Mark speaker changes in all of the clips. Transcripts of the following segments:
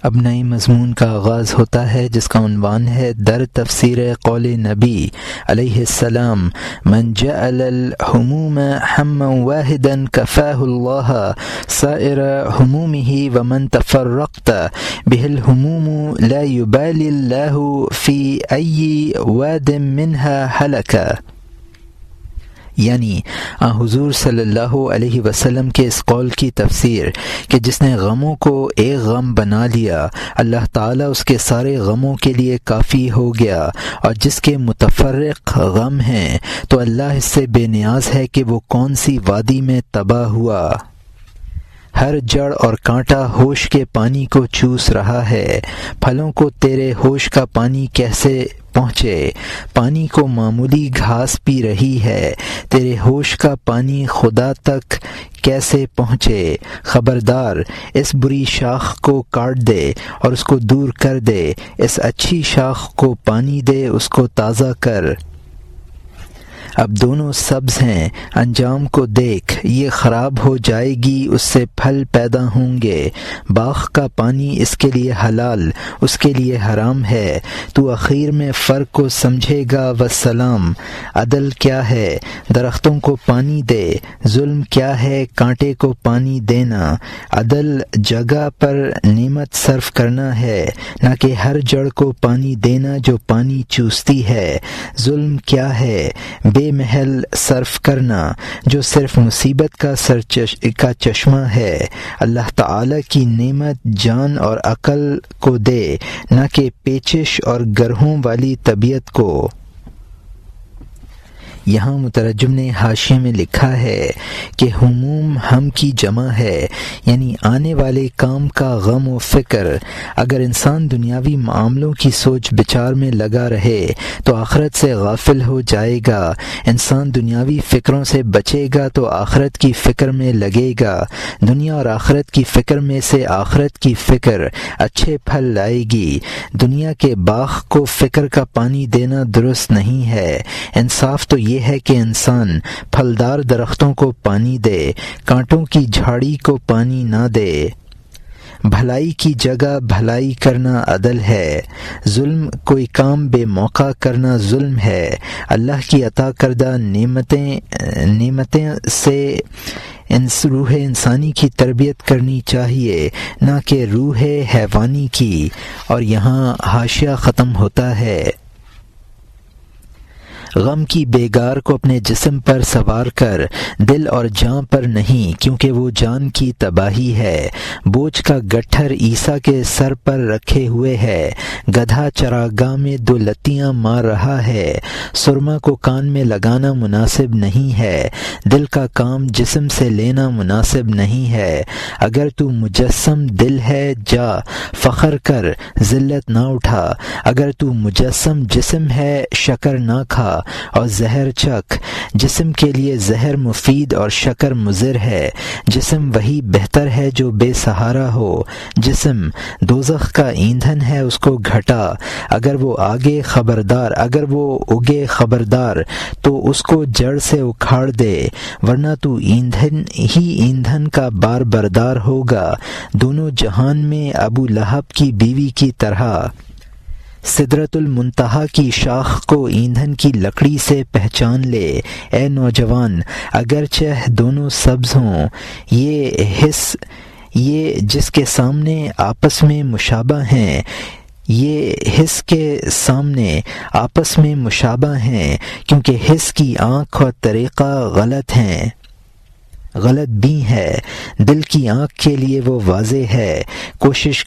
Speaker 1: اب نئے مضمون کا آغاز ہوتا ہے جس کا عنوان ہے در تفسیر قول نبی علیہ السلام من جعل الحموم ہما واحدا کفاہ اللہ سائر حمومہ ومن تفرقت به الحموم لا یبالی اللہ فی ای واد منها حلک، یعنی حضور صلی اللہ علیہ وسلم کے اس قول کی تفسیر کہ جس نے غموں کو ایک غم بنا لیا اللہ تعالیٰ اس کے سارے غموں کے لیے کافی ہو گیا، اور جس کے متفرق غم ہیں تو اللہ اس سے بے نیاز ہے کہ وہ کون سی وادی میں تباہ ہوا۔ ہر جڑ اور کانٹا ہوش کے پانی کو چوس رہا ہے، پھلوں کو تیرے ہوش کا پانی کیسے پہنچے؟ پانی کو معمولی گھاس پی رہی ہے، تیرے ہوش کا پانی خدا تک کیسے پہنچے؟ خبردار، اس بری شاخ کو کاٹ دے اور اس کو دور کر دے، اس اچھی شاخ کو پانی دے، اس کو تازہ کر۔ اب دونوں سبز ہیں، انجام کو دیکھ، یہ خراب ہو جائے گی، اس سے پھل پیدا ہوں گے۔ باغ کا پانی اس کے لیے حلال، اس کے لیے حرام ہے، تو اخیر میں فرق کو سمجھے گا۔ والسلام، عدل کیا ہے؟ درختوں کو پانی دے۔ ظلم کیا ہے؟ کانٹے کو پانی دینا۔ عدل جگہ پر نعمت صرف کرنا ہے، نہ کہ ہر جڑ کو پانی دینا جو پانی چوستی ہے۔ ظلم کیا ہے؟ بے محل صرف کرنا جو صرف مصیبت کا چشمہ ہے۔ اللہ تعالی کی نعمت جان اور عقل کو دے، نہ کہ پیچش اور گرہوں والی طبیعت کو۔ یہاں مترجم نے حاشیے میں لکھا ہے کہ ہموم ہم کی جمع ہے، یعنی آنے والے کام کا غم و فکر۔ اگر انسان دنیاوی معاملوں کی سوچ بچار میں لگا رہے تو آخرت سے غافل ہو جائے گا، انسان دنیاوی فکروں سے بچے گا تو آخرت کی فکر میں لگے گا، دنیا اور آخرت کی فکر میں سے آخرت کی فکر اچھے پھل لائے گی۔ دنیا کے باغ کو فکر کا پانی دینا درست نہیں ہے۔ انصاف تو یہ ہے کہ انسان پھلدار درختوں کو پانی دے، کانٹوں کی جھاڑی کو پانی نہ دے۔ بھلائی کی جگہ بھلائی کرنا عدل ہے۔ ظلم کوئی کام بے موقع کرنا ظلم ہے۔ اللہ کی عطا کردہ نعمتیں سے روح انسانی کی تربیت کرنی چاہیے، نہ کہ روح حیوانی کی۔ اور یہاں حاشیہ ختم ہوتا ہے۔ غم کی بیگار کو اپنے جسم پر سوار کر دل اور جان پر نہیں، کیونکہ وہ جان کی تباہی ہے۔ بوجھ کا گٹھر عیسیٰ کے سر پر رکھے ہوئے ہے، گدھا چراگاہ میں دو لتیاں مار رہا ہے۔ سرما کو کان میں لگانا مناسب نہیں ہے، دل کا کام جسم سے لینا مناسب نہیں ہے۔ اگر تو مجسم دل ہے جا فخر کر، ذلت نہ اٹھا۔ اگر تو مجسم جسم ہے شکر نہ کھا اور زہر چکھ۔ جسم کے لیے زہر مفید اور شکر مضر ہے۔ جسم وہی بہتر ہے جو بے سہارا ہو۔ جسم دوزخ کا ایندھن ہے، اس کو گھٹا۔ اگر وہ اگے خبردار تو اس کو جڑ سے اکھاڑ دے، ورنہ تو ایندھن کا بار بردار ہوگا، دونوں جہان میں ابو لہب کی بیوی کی طرح۔ سدرۃ المنتہا کی شاخ کو ایندھن کی لکڑی سے پہچان لے۔ اے نوجوان، اگرچہ دونوں سبز ہوں، یہ جس کے سامنے آپس میں مشابہ ہیں، یہ حس کے سامنے آپس میں مشابہ ہیں، کیونکہ حس کی آنکھ اور طریقہ غلط بھی ہے، دل کی آنکھ کے لیے وہ واضح ہے۔ کوشش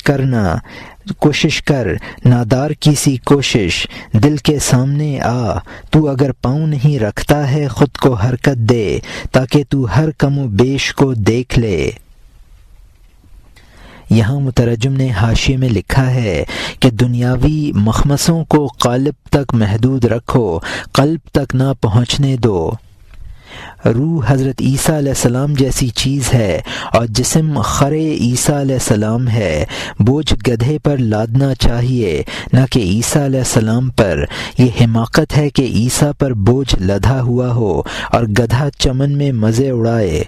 Speaker 1: کر نادار کی سی کوشش، دل کے سامنے آ۔ تو اگر پاؤں نہیں رکھتا ہے خود کو حرکت دے، تاکہ تو ہر کم و بیش کو دیکھ لے۔ یہاں مترجم نے حاشیے میں لکھا ہے کہ دنیاوی مخمصوں کو قالب تک محدود رکھو، قلب تک نہ پہنچنے دو۔ روح حضرت عیسیٰ علیہ السلام جیسی چیز ہے اور جسم خرے عیسیٰ علیہ السلام ہے۔ بوجھ گدھے پر لادنا چاہیے، نہ کہ عیسیٰ علیہ السلام پر۔ یہ حماقت ہے کہ عیسیٰ پر بوجھ لدھا ہوا ہو اور گدھا چمن میں مزے اڑائے۔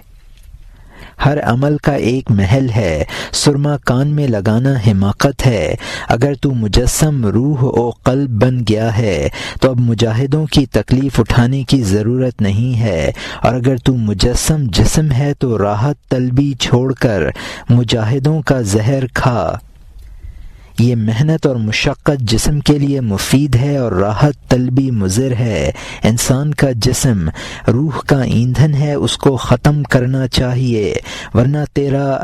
Speaker 1: ہر عمل کا ایک محل ہے، سرما کان میں لگانا حماقت ہے۔ اگر تو مجسم روح و قلب بن گیا ہے تو اب مجاہدوں کی تکلیف اٹھانے کی ضرورت نہیں ہے، اور اگر تو مجسم جسم ہے تو راحت طلبی چھوڑ کر مجاہدوں کا زہر کھا۔ یہ محنت اور مشقت جسم کے لیے مفید ہے اور راحت طلبی مضر ہے۔ انسان کا جسم روح کا ایندھن ہے، اس کو ختم کرنا چاہیے، ورنہ تیرا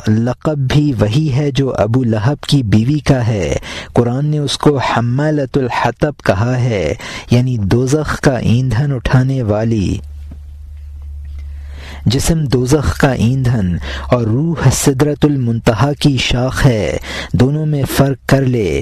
Speaker 1: لقب بھی وہی ہے جو ابو لہب کی بیوی کا ہے۔ قرآن نے اس کو حمالۃ الحطب کہا ہے، یعنی دوزخ کا ایندھن اٹھانے والی۔ جسم دوزخ کا ایندھن اور روح سدرۃ المنتہا کی شاخ ہے، دونوں میں فرق کر لے۔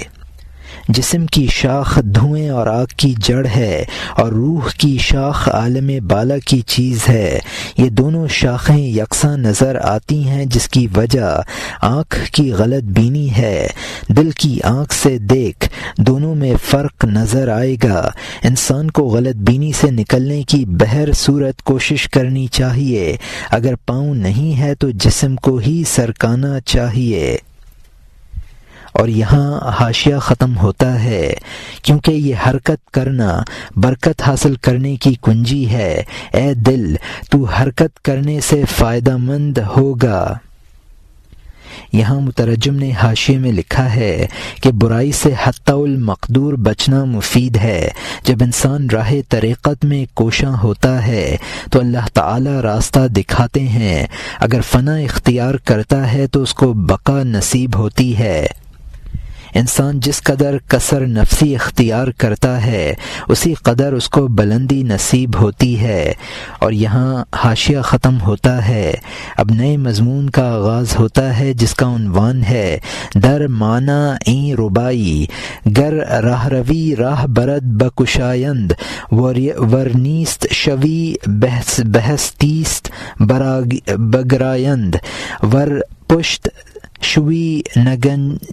Speaker 1: جسم کی شاخ دھوئیں اور آگ کی جڑ ہے اور روح کی شاخ عالم بالا کی چیز ہے۔ یہ دونوں شاخیں یکساں نظر آتی ہیں، جس کی وجہ آنکھ کی غلط بینی ہے۔ دل کی آنکھ سے دیکھ، دونوں میں فرق نظر آئے گا۔ انسان کو غلط بینی سے نکلنے کی بہر صورت کوشش کرنی چاہیے۔ اگر پاؤں نہیں ہے تو جسم کو ہی سرکانا چاہیے۔ اور یہاں حاشیہ ختم ہوتا ہے، کیونکہ یہ حرکت کرنا برکت حاصل کرنے کی کنجی ہے۔ اے دل، تو حرکت کرنے سے فائدہ مند ہوگا۔ یہاں مترجم نے حاشیے میں لکھا ہے کہ برائی سے حتی المقدور بچنا مفید ہے۔ جب انسان راہ طریقت میں کوشاں ہوتا ہے تو اللہ تعالی راستہ دکھاتے ہیں۔ اگر فنا اختیار کرتا ہے تو اس کو بقا نصیب ہوتی ہے۔ انسان جس قدر کثر نفسی اختیار کرتا ہے اسی قدر اس کو بلندی نصیب ہوتی ہے۔ اور یہاں حاشیہ ختم ہوتا ہے۔ اب نئے مضمون کا آغاز ہوتا ہے جس کا عنوان ہے در معنی این ربائی، گر راہ روی راہ برد بکشایند، ورنیست شوی بہستیست بگرایند، ور پشت شوی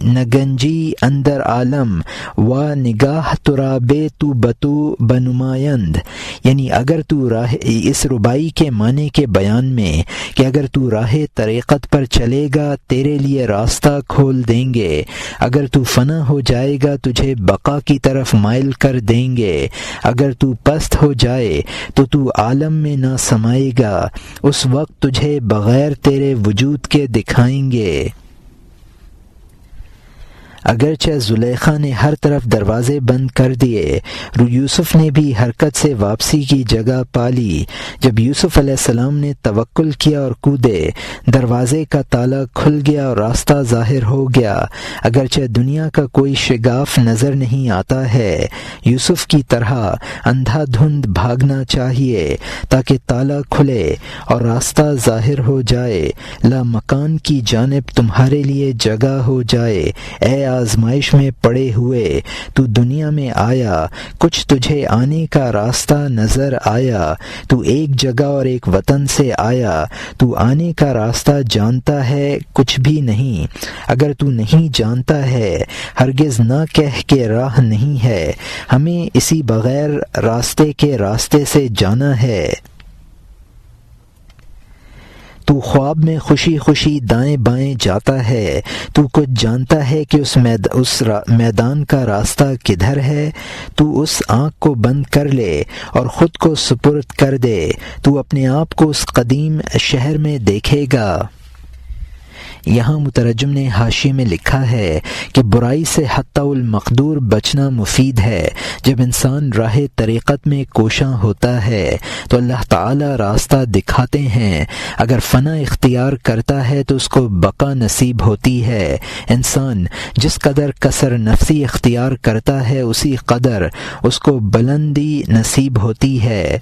Speaker 1: نگنجی اندر عالم و نگاہ ترابے تو بتو بنمایند۔ یعنی اگر تو راہ، اس ربائی کے معنی کے بیان میں کہ اگر تو راہ طریقت پر چلے گا تیرے لیے راستہ کھول دیں گے، اگر تو فنا ہو جائے گا تجھے بقا کی طرف مائل کر دیں گے، اگر تو پست ہو جائے تو عالم میں نہ سمائے گا، اس وقت تجھے بغیر تیرے وجود کے دکھائیں گے۔ اگرچہ زلیخا نے ہر طرف دروازے بند کر دیے، یوسف نے بھی حرکت سے واپسی کی جگہ پالی۔ جب یوسف علیہ السلام نے توکل کیا اور کودے، دروازے کا تالا کھل گیا اور راستہ ظاہر ہو گیا۔ اگرچہ دنیا کا کوئی شگاف نظر نہیں آتا ہے، یوسف کی طرح اندھا دھند بھاگنا چاہیے تاکہ تالا کھلے اور راستہ ظاہر ہو جائے، لا مکان کی جانب تمہارے لیے جگہ ہو جائے۔ اے آزمائش میں پڑے ہوئے تو دنیا میں آیا، کچھ تجھے آنے کا راستہ نظر آیا، تو ایک جگہ اور ایک وطن سے آیا، تو آنے کا راستہ جانتا ہے کچھ بھی نہیں۔ اگر تو نہیں جانتا ہے ہرگز نہ کہہ کہ راہ نہیں ہے، ہمیں اسی بغیر راستے کے راستے سے جانا ہے۔ تو خواب میں خوشی خوشی دائیں بائیں جاتا ہے، تو کچھ جانتا ہے کہ اس میدان کا راستہ کدھر ہے، تو اس آنکھ کو بند کر لے اور خود کو سپرد کر دے، تو اپنے آپ کو اس قدیم شہر میں دیکھے گا۔ یہاں مترجم نے حاشیے میں لکھا ہے کہ برائی سے حتی المقدور بچنا مفید ہے۔ جب انسان راہ طریقت میں کوشاں ہوتا ہے تو اللہ تعالی راستہ دکھاتے ہیں۔ اگر فنا اختیار کرتا ہے تو اس کو بقا نصیب ہوتی ہے۔ انسان جس قدر کثر نفسی اختیار کرتا ہے اسی قدر اس کو بلندی نصیب ہوتی ہے۔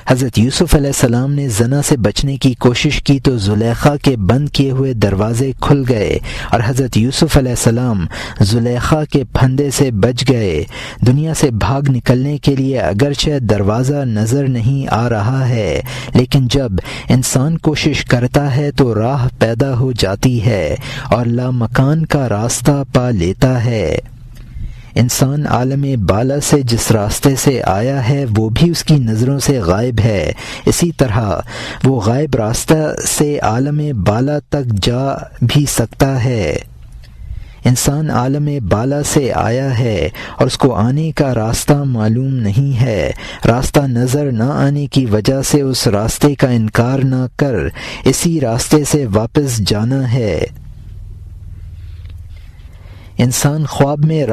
Speaker 1: حضرت یوسف علیہ السلام نے زنا سے بچنے کی کوشش کی تو زلیخا کے بند کیے ہوئے دروازے کھل گئے اور حضرت یوسف علیہ السلام زلیخا کے پھندے سے بچ گئے۔ دنیا سے بھاگ نکلنے کے لیے اگرچہ دروازہ نظر نہیں آ رہا ہے، لیکن جب انسان کوشش کرتا ہے تو راہ پیدا ہو جاتی ہے اور لامکان کا راستہ پا لیتا ہے۔ انسان عالم بالا سے جس راستے سے آیا ہے وہ بھی اس کی نظروں سے غائب ہے، اسی طرح وہ غائب راستہ سے عالم بالا تک جا بھی سکتا ہے۔ انسان عالم بالا سے آیا ہے اور اس کو آنے کا راستہ معلوم نہیں ہے۔ راستہ نظر نہ آنے کی وجہ سے اس راستے کا انکار نہ کر اسی راستے سے واپس جانا ہے۔ انسان خواب میں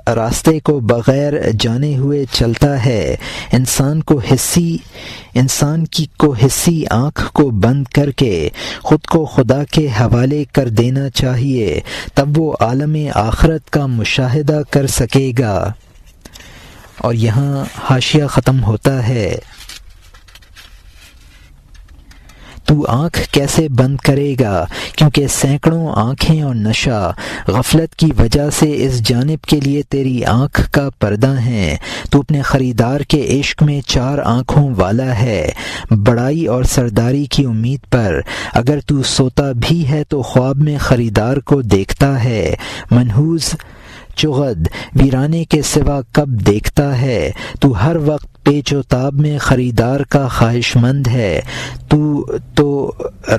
Speaker 1: راستے کو بغیر جانے ہوئے چلتا ہے۔ انسان کو حسی آنکھ کو بند کر کے خود کو خدا کے حوالے کر دینا چاہیے، تب وہ عالم آخرت کا مشاہدہ کر سکے گا۔ اور یہاں حاشیہ ختم ہوتا ہے۔ تو آنکھ کیسے بند کرے گا، کیونکہ سینکڑوں آنکھیں اور نشہ غفلت کی وجہ سے اس جانب کے لیے تیری آنکھ کا پردہ ہیں۔ تو اپنے خریدار کے عشق میں 4 آنکھوں والا ہے، بڑائی اور سرداری کی امید پر۔ اگر تو سوتا بھی ہے تو خواب میں خریدار کو دیکھتا ہے۔ منحوس چغد ویرانے کے سوا کب دیکھتا ہے؟ تو ہر وقت پیچ و تاب میں خریدار کا خواہش مند ہے۔ تو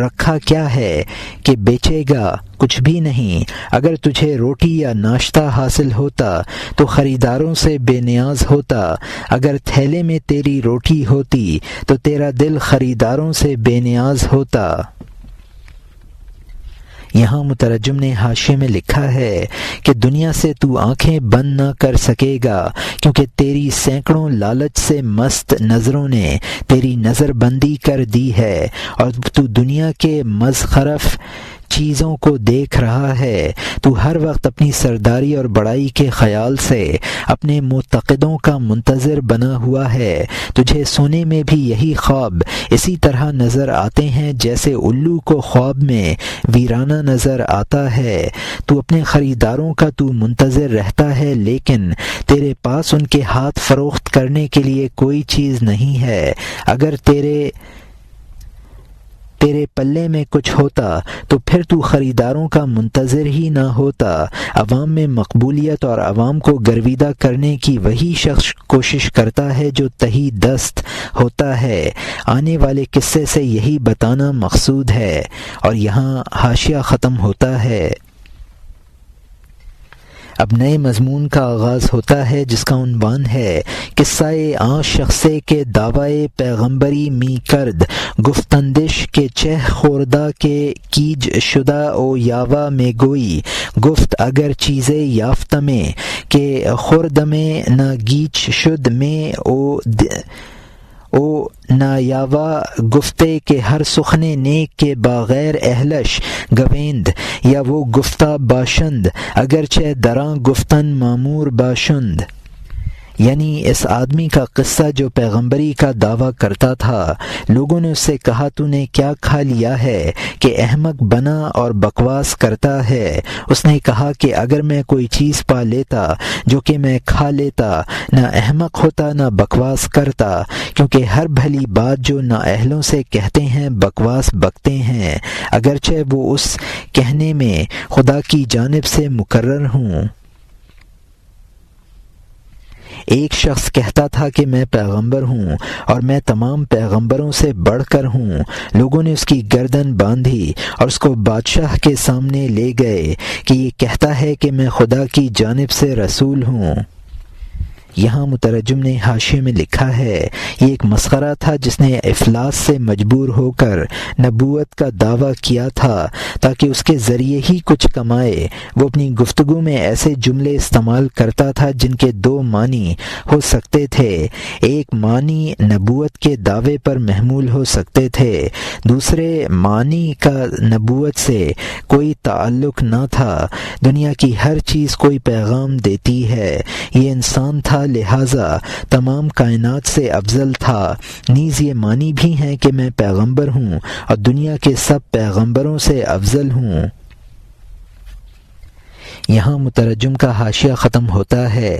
Speaker 1: رکھا کیا ہے کہ بیچے گا؟ کچھ بھی نہیں۔ اگر تجھے روٹی یا ناشتہ حاصل ہوتا تو خریداروں سے بے نیاز ہوتا۔ اگر تھیلے میں تیری روٹی ہوتی تو تیرا دل خریداروں سے بے نیاز ہوتا۔ یہاں مترجم نے حاشیے میں لکھا ہے کہ دنیا سے تو آنکھیں بند نہ کر سکے گا، کیونکہ تیری سینکڑوں لالچ سے مست نظروں نے تیری نظر بندی کر دی ہے، اور تو دنیا کے مزخرف چیزوں کو دیکھ رہا ہے۔ تو ہر وقت اپنی سرداری اور بڑائی کے خیال سے اپنے معتقدوں کا منتظر بنا ہوا ہے۔ تجھے سونے میں بھی یہی خواب اسی طرح نظر آتے ہیں جیسے الو کو خواب میں ویرانہ نظر آتا ہے۔ تو اپنے خریداروں کا تو منتظر رہتا ہے، لیکن تیرے پاس ان کے ہاتھ فروخت کرنے کے لیے کوئی چیز نہیں ہے۔ اگر تیرے پلے میں کچھ ہوتا تو پھر تو خریداروں کا منتظر ہی نہ ہوتا۔ عوام میں مقبولیت اور عوام کو گرویدہ کرنے کی وہی شخص کوشش کرتا ہے جو تہی دست ہوتا ہے۔ آنے والے قصے سے یہی بتانا مقصود ہے۔ اور یہاں حاشیہ ختم ہوتا ہے۔ اب نئے مضمون کا آغاز ہوتا ہے جس کا عنوان ہے قصہ آن شخصے کے دعوی پیغمبری می کرد گفتندش کے چہ خوردہ کے کیج شدہ او یاوا میں گوئی گفت اگر چیزیں یافتہ میں کہ خورد میں نہ گیچ شد میں او نایاوا گفتے کہ ہر سخن نیک کے بغیر اہلش گویند یا وہ گفتہ باشند اگرچہ دراں گفتن معمور باشند۔ یعنی اس آدمی کا قصہ جو پیغمبری کا دعویٰ کرتا تھا۔ لوگوں نے اس سے کہا تو نے کیا کھا لیا ہے کہ احمق بنا اور بکواس کرتا ہے؟ اس نے کہا کہ اگر میں کوئی چیز پا لیتا جو کہ میں کھا لیتا، نہ احمق ہوتا نہ بکواس کرتا، کیونکہ ہر بھلی بات جو نااہلوں سے کہتے ہیں بکواس بکتے ہیں، اگرچہ وہ اس کہنے میں خدا کی جانب سے مقرر ہوں۔ ایک شخص کہتا تھا کہ میں پیغمبر ہوں اور میں تمام پیغمبروں سے بڑھ کر ہوں۔ لوگوں نے اس کی گردن باندھی اور اس کو بادشاہ کے سامنے لے گئے کہ یہ کہتا ہے کہ میں خدا کی جانب سے رسول ہوں۔ یہاں مترجم نے حاشیے میں لکھا ہے یہ ایک مسخرہ تھا جس نے افلاس سے مجبور ہو کر نبوت کا دعویٰ کیا تھا تاکہ اس کے ذریعے ہی کچھ کمائے۔ وہ اپنی گفتگو میں ایسے جملے استعمال کرتا تھا جن کے 2 معنی ہو سکتے تھے۔ ایک معنی نبوت کے دعوے پر محمول ہو سکتے تھے، دوسرے معنی کا نبوت سے کوئی تعلق نہ تھا۔ دنیا کی ہر چیز کوئی پیغام دیتی ہے۔ یہ انسان تھا، لہٰذا تمام کائنات سے افضل تھا۔ نیز یہ معنی بھی ہیں کہ میں پیغمبر ہوں اور دنیا کے سب پیغمبروں سے افضل ہوں۔ یہاں مترجم کا حاشیہ ختم ہوتا ہے۔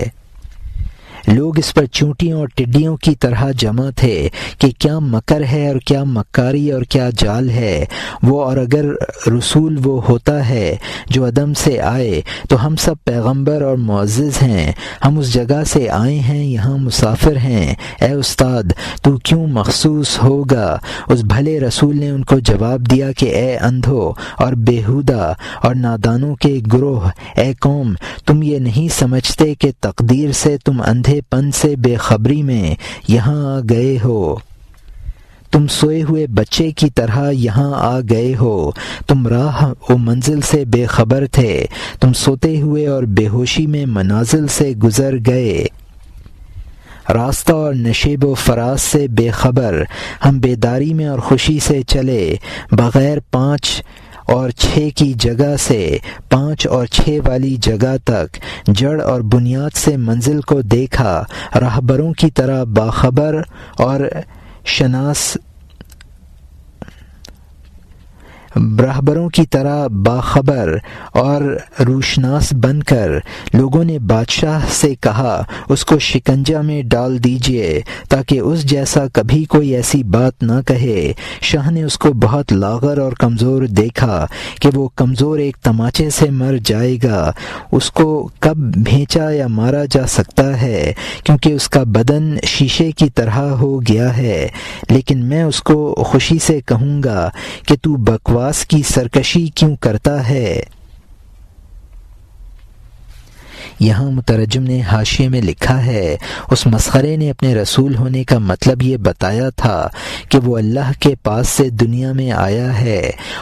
Speaker 1: لوگ اس پر چونٹیوں اور ٹڈیوں کی طرح جمع تھے کہ کیا مکر ہے اور کیا مکاری اور کیا جال ہے وہ، اور اگر رسول وہ ہوتا ہے جو عدم سے آئے تو ہم سب پیغمبر اور معزز ہیں، ہم اس جگہ سے آئے ہیں، یہاں مسافر ہیں، اے استاد تو کیوں مخصوص ہوگا؟ اس بھلے رسول نے ان کو جواب دیا کہ اے اندھو اور بیہودہ اور نادانوں کے گروہ، اے قوم تم یہ نہیں سمجھتے کہ تقدیر سے تم اندھے پن سے بے خبری میں یہاں آ گئے ہو؟ تم سوئے ہوئے بچے کی طرح یہاں آ گئے ہو، تم راہ و منزل سے بے خبر تھے، تم سوتے ہوئے اور بے ہوشی میں منازل سے گزر گئے، راستہ اور نشیب و فراز سے بے خبر، ہم بیداری میں اور خوشی سے چلے، بغیر 5 اور 6 کی جگہ سے 5 اور 6 والی جگہ تک، جڑ اور بنیاد سے منزل کو دیکھا، راہبروں کی طرح باخبر اور راہبروں کی طرح باخبر اور روشناس بن کر لوگوں نے بادشاہ سے کہا اس کو شکنجہ میں ڈال دیجئے تاکہ اس جیسا کبھی کوئی ایسی بات نہ کہے۔ شاہ نے اس کو بہت لاغر اور کمزور دیکھا کہ وہ کمزور ایک تماچے سے مر جائے گا، اس کو کب بھینچا یا مارا جا سکتا ہے کیونکہ اس کا بدن شیشے کی طرح ہو گیا ہے، لیکن میں اس کو خوشی سے کہوں گا کہ تو بکواس کی سرکشی کیوں کرتا ہے؟ یہاں مترجم نے حاشیے میں لکھا ہے، اس مسخرے نے اپنے رسول ہونے کا مطلب یہ بتایا تھا کہ وہ اللہ کے پاس سے دنیا میں آیا ہے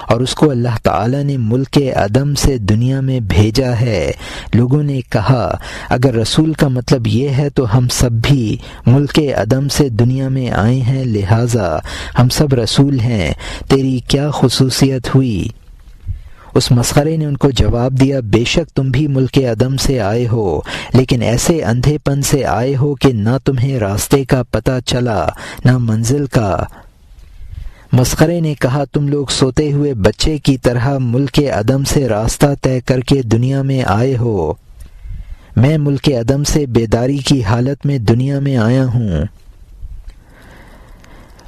Speaker 1: اور اس کو اللہ تعالی نے ملک عدم سے دنیا میں بھیجا ہے۔ لوگوں نے کہا اگر رسول کا مطلب یہ ہے تو ہم سب بھی ملک عدم سے دنیا میں آئے ہیں، لہٰذا ہم سب رسول ہیں، تیری کیا خصوصیت ہوئی؟ اس مسخرے نے ان کو جواب دیا بے شک تم بھی ملک عدم سے آئے ہو، لیکن ایسے اندھے پن سے آئے ہو کہ نہ تمہیں راستے کا پتہ چلا نہ منزل کا۔ مسخرے نے کہا تم لوگ سوتے ہوئے بچے کی طرح ملک عدم سے راستہ طے کر کے دنیا میں آئے ہو، میں ملک عدم سے بیداری کی حالت میں دنیا میں آیا ہوں۔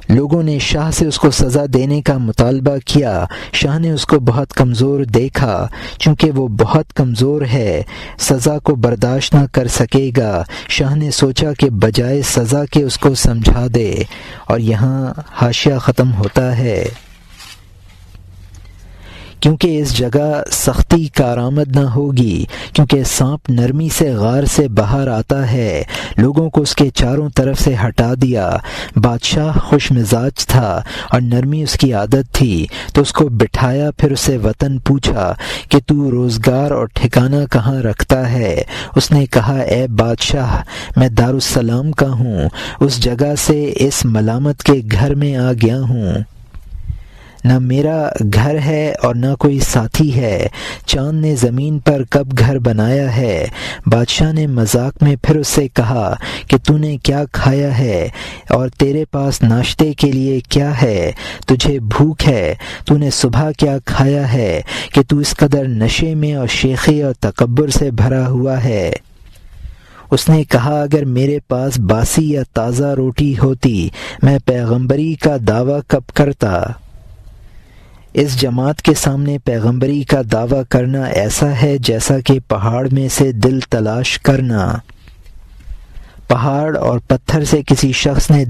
Speaker 1: لوگوں نے شاہ سے اس کو سزا دینے کا مطالبہ کیا، شاہ نے اس کو بہت کمزور دیکھا، چونکہ وہ بہت کمزور ہے سزا کو برداشت نہ کر سکے گا۔ شاہ نے سوچا کہ بجائے سزا کے اس کو سمجھا دے، اور یہاں حاشیہ ختم ہوتا ہے۔ کیونکہ اس جگہ سختی کارآمد نہ ہوگی، کیونکہ سانپ نرمی سے غار سے باہر آتا ہے۔ لوگوں کو اس کے چاروں طرف سے ہٹا دیا۔ بادشاہ خوش مزاج تھا اور نرمی اس کی عادت تھی، تو اس کو بٹھایا، پھر اسے وطن پوچھا کہ تو روزگار اور ٹھکانہ کہاں رکھتا ہے؟ اس نے کہا اے بادشاہ میں دارالسلام کا ہوں، اس جگہ سے اس ملامت کے گھر میں آ گیا ہوں، نہ میرا گھر ہے اور نہ کوئی ساتھی ہے، چاند نے زمین پر کب گھر بنایا ہے؟ بادشاہ نے مذاق میں پھر اس سے کہا کہ تو نے کیا کھایا ہے اور تیرے پاس ناشتے کے لیے کیا ہے؟ تجھے بھوک ہے؟ تو نے صبح کیا کھایا ہے کہ تو اس قدر نشے میں اور شیخی اور تکبر سے بھرا ہوا ہے؟ اس نے کہا اگر میرے پاس باسی یا تازہ روٹی ہوتی میں پیغمبری کا دعویٰ کب کرتا۔ اس جماعت کے سامنے پیغمبری کا دعویٰ کرنا ایسا ہے جیسا کہ پہاڑ میں سے دل تلاش کرنا۔ پہاڑ اور پتھر سے کسی شخص نے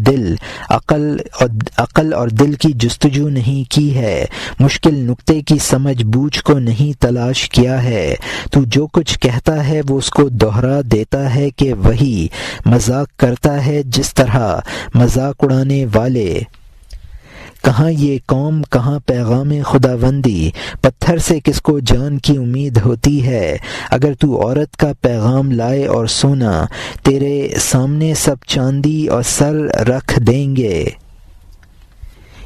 Speaker 1: عقل اور دل کی جستجو نہیں کی ہے، مشکل نکتے کی سمجھ بوجھ کو نہیں تلاش کیا ہے۔ تو جو کچھ کہتا ہے وہ اس کو دوہرا دیتا ہے کہ وہی مذاق کرتا ہے، جس طرح مذاق اڑانے والے۔ کہاں یہ قوم، کہاں پیغام خداوندی، پتھر سے کس کو جان کی امید ہوتی ہے؟ اگر تو عورت کا پیغام لائے اور سونا، تیرے سامنے سب چاندی اور سر رکھ دیں گے۔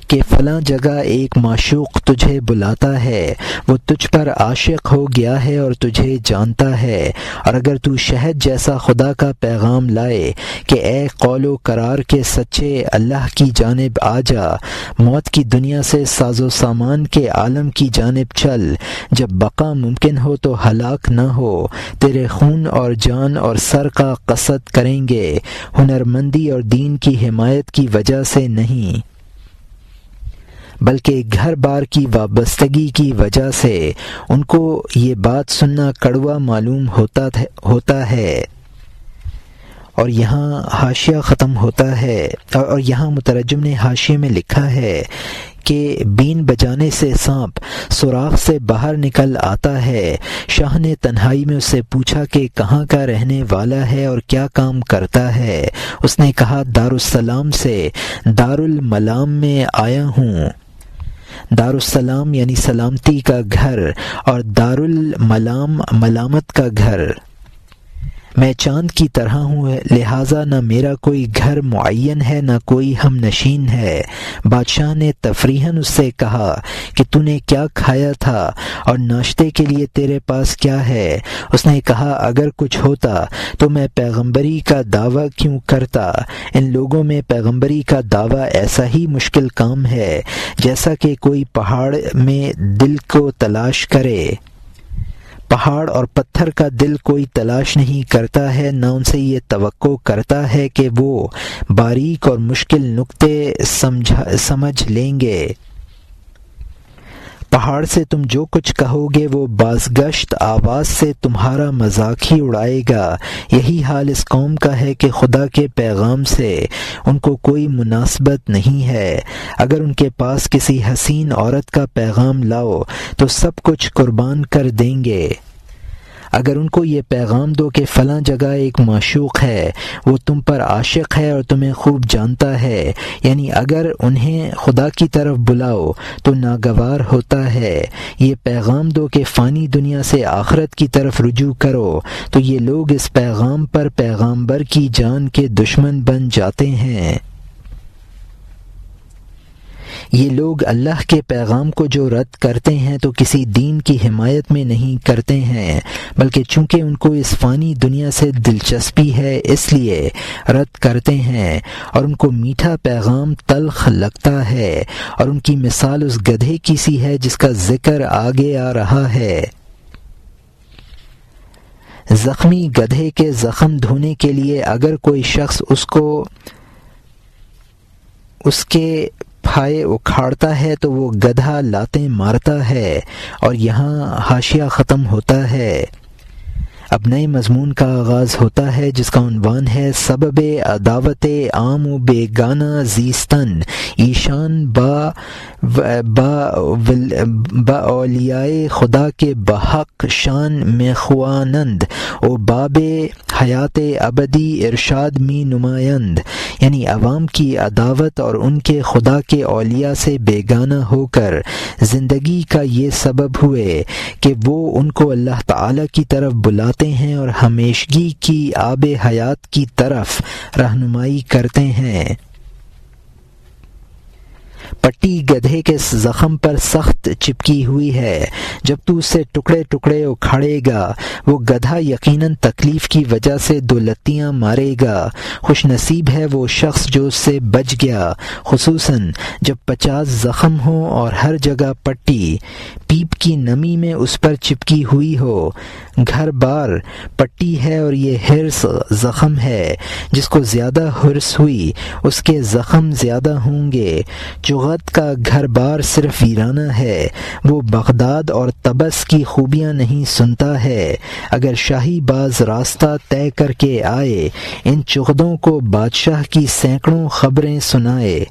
Speaker 1: کہ فلاں جگہ ایک معشوق تجھے بلاتا ہے، وہ تجھ پر عاشق ہو گیا ہے اور تجھے جانتا ہے، اور اگر تو شہد جیسا خدا کا پیغام لائے کہ اے قول و قرار کے سچے اللہ کی جانب آ جا، موت کی دنیا سے ساز و سامان کے عالم کی جانب چل، جب بقا ممکن ہو تو ہلاک نہ ہو، تیرے خون اور جان اور سر کا قصد کریں گے، ہنرمندی اور دین کی حمایت کی وجہ سے نہیں بلکہ گھر بار کی وابستگی کی وجہ سے۔ ان کو یہ بات سننا کڑوا معلوم ہوتا ہے، اور یہاں حاشیہ ختم ہوتا ہے، اور یہاں مترجم نے حاشیے میں لکھا ہے کہ بین بجانے سے سانپ سوراخ سے باہر نکل آتا ہے۔ شاہ نے تنہائی میں اس سے پوچھا کہ کہاں کا رہنے والا ہے اور کیا کام کرتا ہے۔ اس نے کہا دارالسلام سے دارالملام میں آیا ہوں۔ دارالسلام یعنی سلامتی کا گھر، اور دارالملام ملامت کا گھر۔ میں چاند کی طرح ہوں، لہٰذا نہ میرا کوئی گھر معین ہے نہ کوئی ہم نشین ہے۔ بادشاہ نے تفریحاً اس سے کہا کہ تو نے کیا کھایا تھا اور ناشتے کے لیے تیرے پاس کیا ہے؟ اس نے کہا اگر کچھ ہوتا تو میں پیغمبری کا دعویٰ کیوں کرتا؟ ان لوگوں میں پیغمبری کا دعویٰ ایسا ہی مشکل کام ہے جیسا کہ کوئی پہاڑ میں دل کو تلاش کرے۔ پہاڑ اور پتھر کا دل کوئی تلاش نہیں کرتا ہے، نہ ان سے یہ توقع کرتا ہے کہ وہ باریک اور مشکل نکتے سمجھ لیں گے۔ پہاڑ سے تم جو کچھ کہو گے وہ بازگشت آواز سے تمہارا مذاق ہی اڑائے گا۔ یہی حال اس قوم کا ہے کہ خدا کے پیغام سے ان کو کوئی مناسبت نہیں ہے۔ اگر ان کے پاس کسی حسین عورت کا پیغام لاؤ تو سب کچھ قربان کر دیں گے۔ اگر ان کو یہ پیغام دو کہ فلاں جگہ ایک معشوق ہے، وہ تم پر عاشق ہے اور تمہیں خوب جانتا ہے، یعنی اگر انہیں خدا کی طرف بلاؤ تو ناگوار ہوتا ہے۔ یہ پیغام دو کہ فانی دنیا سے آخرت کی طرف رجوع کرو، تو یہ لوگ اس پیغام پر پیغامبر کی جان کے دشمن بن جاتے ہیں۔ یہ لوگ اللہ کے پیغام کو جو رد کرتے ہیں تو کسی دین کی حمایت میں نہیں کرتے ہیں، بلکہ چونکہ ان کو اس فانی دنیا سے دلچسپی ہے اس لیے رد کرتے ہیں، اور ان کو میٹھا پیغام تلخ لگتا ہے، اور ان کی مثال اس گدھے کی سی ہے جس کا ذکر آگے آ رہا ہے۔ زخمی گدھے کے زخم دھونے کے لیے اگر کوئی شخص اس کے پھائے اکھاڑتا ہے تو وہ گدھا لاتیں مارتا ہے۔ اور یہاں حاشیہ ختم ہوتا ہے۔ اب نئے مضمون کا آغاز ہوتا ہے جس کا عنوان ہے سبب عداوت عام و بیگانہ زیستن ایشان با اولیاء خدا کے بحق شان میخوانند و باب حیات ابدی ارشاد می نمایند، یعنی عوام کی عداوت اور ان کے خدا کے اولیاء سے بیگانہ ہو کر زندگی کا یہ سبب ہوئے کہ وہ ان کو اللہ تعالی کی طرف بلاتے ہیں اور ہمیشگی کی آب حیات کی طرف رہنمائی کرتے ہیں۔ پٹی گدھے کے زخم پر سخت چپکی ہوئی ہے، جب تو اسے ٹکڑے ٹکڑے اکھاڑے گا وہ گدھا یقیناً تکلیف کی وجہ سے دو لتیاں مارے گا۔ خوش نصیب ہے وہ شخص جو اس سے بچ گیا، خصوصاً جب 50 زخم ہوں اور ہر جگہ پٹی پیپ کی نمی میں اس پر چپکی ہوئی ہو۔ گھر بار پٹی ہے اور یہ ہرس زخم ہے، جس کو زیادہ ہرس ہوئی اس کے زخم زیادہ ہوں گے۔ چغت کا گھر بار صرف ویرانہ ہے، وہ بغداد اور طبس کی خوبیاں نہیں سنتا ہے۔ اگر شاہی باز راستہ طے کر کے آئے ان چغدوں کو بادشاہ کی سینکڑوں خبریں سنائے۔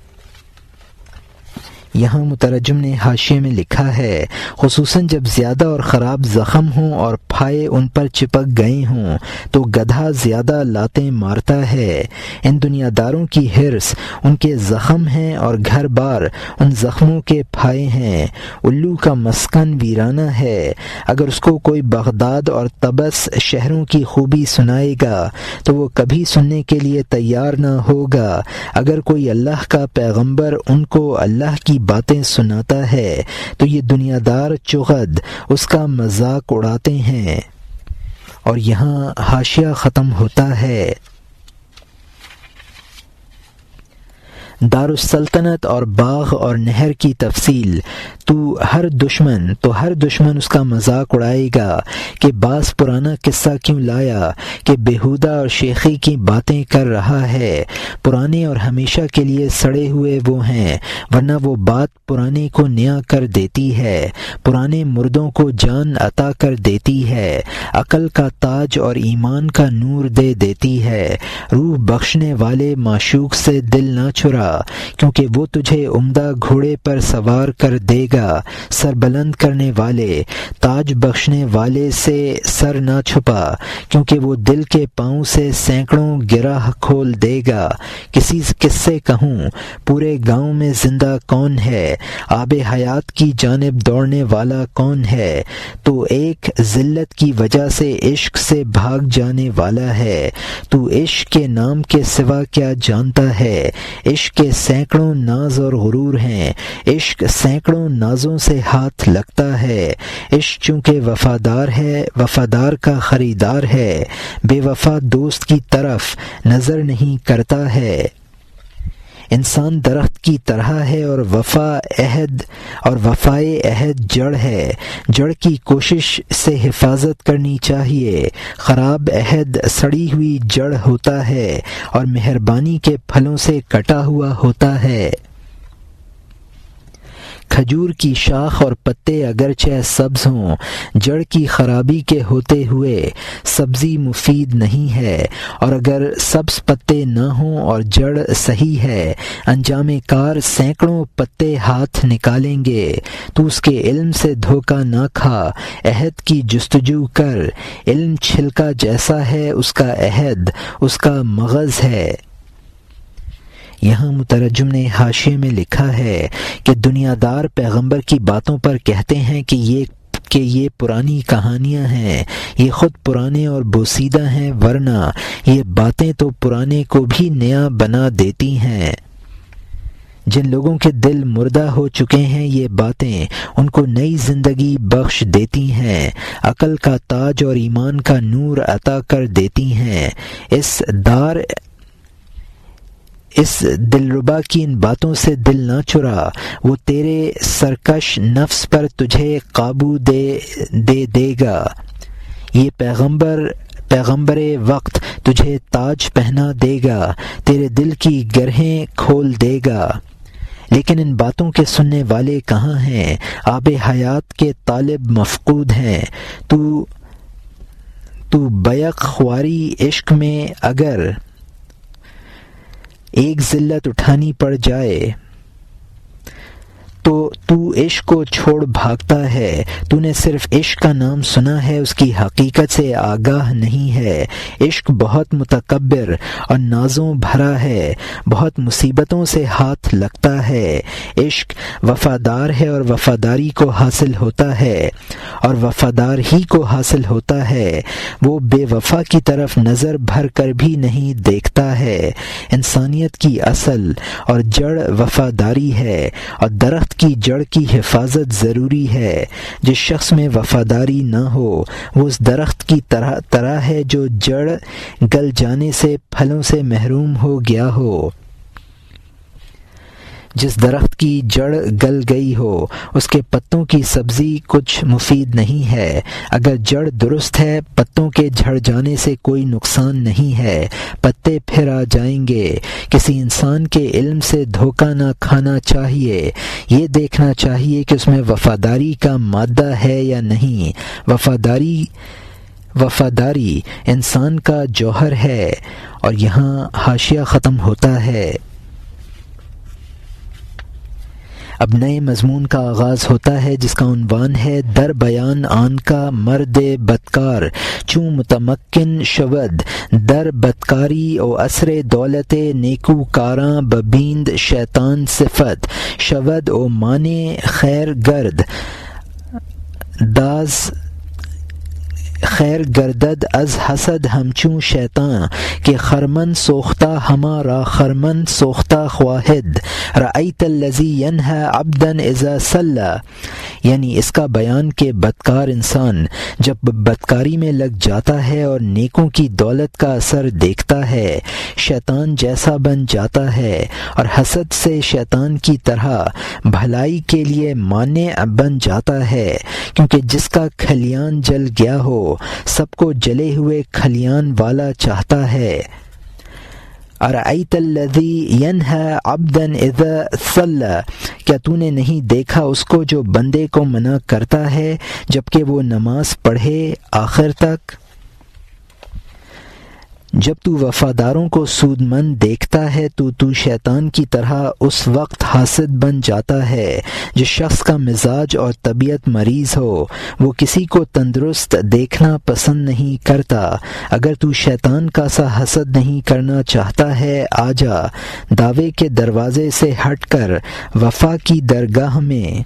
Speaker 1: یہاں مترجم نے حاشیے میں لکھا ہے، خصوصاً جب زیادہ اور خراب زخم ہوں اور پھائے ان پر چپک گئے ہوں تو گدھا زیادہ لاتیں مارتا ہے۔ ان دنیا داروں کی حرص ان کے زخم ہیں اور گھر بار ان زخموں کے پھائے ہیں۔ الو کا مسکن ویرانہ ہے، اگر اس کو کوئی بغداد اور طبس شہروں کی خوبی سنائے گا تو وہ کبھی سننے کے لیے تیار نہ ہوگا۔ اگر کوئی اللہ کا پیغمبر ان کو اللہ کی باتیں سناتا ہے تو یہ دنیا دار چغد اس کا مذاق اڑاتے ہیں۔ اور یہاں حاشیہ ختم ہوتا ہے۔ دارالسلطنت اور باغ اور نہر کی تفصیل۔ تو ہر دشمن اس کا مذاق اڑائے گا کہ بعض پرانا قصہ کیوں لایا کہ بیہودہ اور شیخی کی باتیں کر رہا ہے۔ پرانے اور ہمیشہ کے لیے سڑے ہوئے وہ ہیں، ورنہ وہ بات پرانے کو نیا کر دیتی ہے، پرانے مردوں کو جان عطا کر دیتی ہے، عقل کا تاج اور ایمان کا نور دے دیتی ہے۔ روح بخشنے والے معشوق سے دل نہ چرا، کیونکہ وہ تجھے عمدہ گھوڑے پر سوار کر دے گا۔ سر بلند کرنے والے، تاج بخشنے والے سے سر نہ چھپا، کیونکہ وہ دل کے پاؤں سے سینکڑوں گرہ کھول دے گا۔ کس سے کہوں پورے گاؤں میں زندہ کون ہے، آب حیات کی جانب دوڑنے والا کون ہے؟ تو ایک ذلت کی وجہ سے عشق سے بھاگ جانے والا ہے۔ تو عشق کے نام کے سوا کیا جانتا ہے؟ عشق کے سینکڑوں ناز اور غرور ہیں، عشق سینکڑوں نازوں سے ہاتھ لگتا ہے۔ عشق چونکہ وفادار ہے، وفادار کا خریدار ہے، بے وفا دوست کی طرف نظر نہیں کرتا ہے۔ انسان درخت کی طرح ہے اور وفائے عہد جڑ ہے۔ جڑ کی کوشش سے حفاظت کرنی چاہیے۔ خراب عہد سڑی ہوئی جڑ ہوتا ہے اور مہربانی کے پھلوں سے کٹا ہوا ہوتا ہے۔ کھجور کی شاخ اور پتے اگرچہ سبز ہوں، جڑ کی خرابی کے ہوتے ہوئے سبزی مفید نہیں ہے، اور اگر سبز پتے نہ ہوں اور جڑ صحیح ہے، انجام کار سینکڑوں پتے ہاتھ نکالیں گے۔ تو اس کے علم سے دھوکہ نہ کھا، عہد کی جستجو کر۔ علم چھلکا جیسا ہے اس کا عہد اس کا مغز ہے۔ یہاں مترجم نے حاشیے میں لکھا ہے کہ دنیا دار پیغمبر کی باتوں پر کہتے ہیں کہ یہ پرانی کہانیاں ہیں، یہ خود پرانے اور بوسیدہ ہیں، ورنہ یہ باتیں تو پرانے کو بھی نیا بنا دیتی ہیں۔ جن لوگوں کے دل مردہ ہو چکے ہیں یہ باتیں ان کو نئی زندگی بخش دیتی ہیں، عقل کا تاج اور ایمان کا نور عطا کر دیتی ہیں۔ اس دلربا کی ان باتوں سے دل نہ چرا، وہ تیرے سرکش نفس پر تجھے قابو دے گا۔ یہ پیغمبر وقت تجھے تاج پہنا دے گا، تیرے دل کی گرہیں کھول دے گا۔ لیکن ان باتوں کے سننے والے کہاں ہیں؟ آب حیات کے طالب مفقود ہیں۔ تو بیق خواری عشق میں اگر ایک ذلت اٹھانی پڑ جائے تو عشق کو چھوڑ بھاگتا ہے۔ تو نے صرف عشق کا نام سنا ہے، اس کی حقیقت سے آگاہ نہیں ہے۔ عشق بہت متکبر اور نازوں بھرا ہے، بہت مصیبتوں سے ہاتھ لگتا ہے۔ عشق وفادار ہے اور وفاداری کو حاصل ہوتا ہے، اور وفادار ہی کو حاصل ہوتا ہے۔ وہ بے وفا کی طرف نظر بھر کر بھی نہیں دیکھتا ہے۔ انسانیت کی اصل اور جڑ وفاداری ہے، اور درخت کی جڑ کی حفاظت ضروری ہے۔ جس شخص میں وفاداری نہ ہو وہ اس درخت کی طرح ہے جو جڑ گل جانے سے پھلوں سے محروم ہو گیا ہو۔ جس درخت کی جڑ گل گئی ہو اس کے پتوں کی سبزی کچھ مفید نہیں ہے۔ اگر جڑ درست ہے پتوں کے جھڑ جانے سے کوئی نقصان نہیں ہے، پتے پھر آ جائیں گے۔ کسی انسان کے علم سے دھوکہ نہ کھانا چاہیے، یہ دیکھنا چاہیے کہ اس میں وفاداری کا مادہ ہے یا نہیں۔ وفاداری انسان کا جوہر ہے۔ اور یہاں حاشیہ ختم ہوتا ہے۔ اب نئے مضمون کا آغاز ہوتا ہے جس کا عنوان ہے در بیان آن کا مرد بدکار چوں متمکن شود در بدکاری او اثر دولت نیکو کاراں ببیند شیطان صفت شود او مانے خیر گرد داز خیر گردد از حسد ہمچوں شیطان کہ خرمن سوختہ ہمارا خرمن سوختہ خواہد رأیت الذی ینہی عبدا اذا صلی، یعنی اس کا بیان کہ بدکار انسان جب بدکاری میں لگ جاتا ہے اور نیکوں کی دولت کا اثر دیکھتا ہے شیطان جیسا بن جاتا ہے، اور حسد سے شیطان کی طرح بھلائی کے لیے مانع بن جاتا ہے، کیونکہ جس کا کھلیان جل گیا ہو سب کو جلے ہوئے کھلیان والا چاہتا ہے۔ ارأیت الذی ینہی عبدا اذا صلی، کیا تو نے نہیں دیکھا اس کو جو بندے کو منع کرتا ہے جبکہ وہ نماز پڑھے آخر تک؟ جب تو وفاداروں کو سود مند دیکھتا ہے تو شیطان کی طرح اس وقت حاسد بن جاتا ہے۔ جس شخص کا مزاج اور طبیعت مریض ہو وہ کسی کو تندرست دیکھنا پسند نہیں کرتا۔ اگر تو شیطان کا سا حسد نہیں کرنا چاہتا ہے آجا دعوے کے دروازے سے ہٹ کر وفا کی درگاہ میں،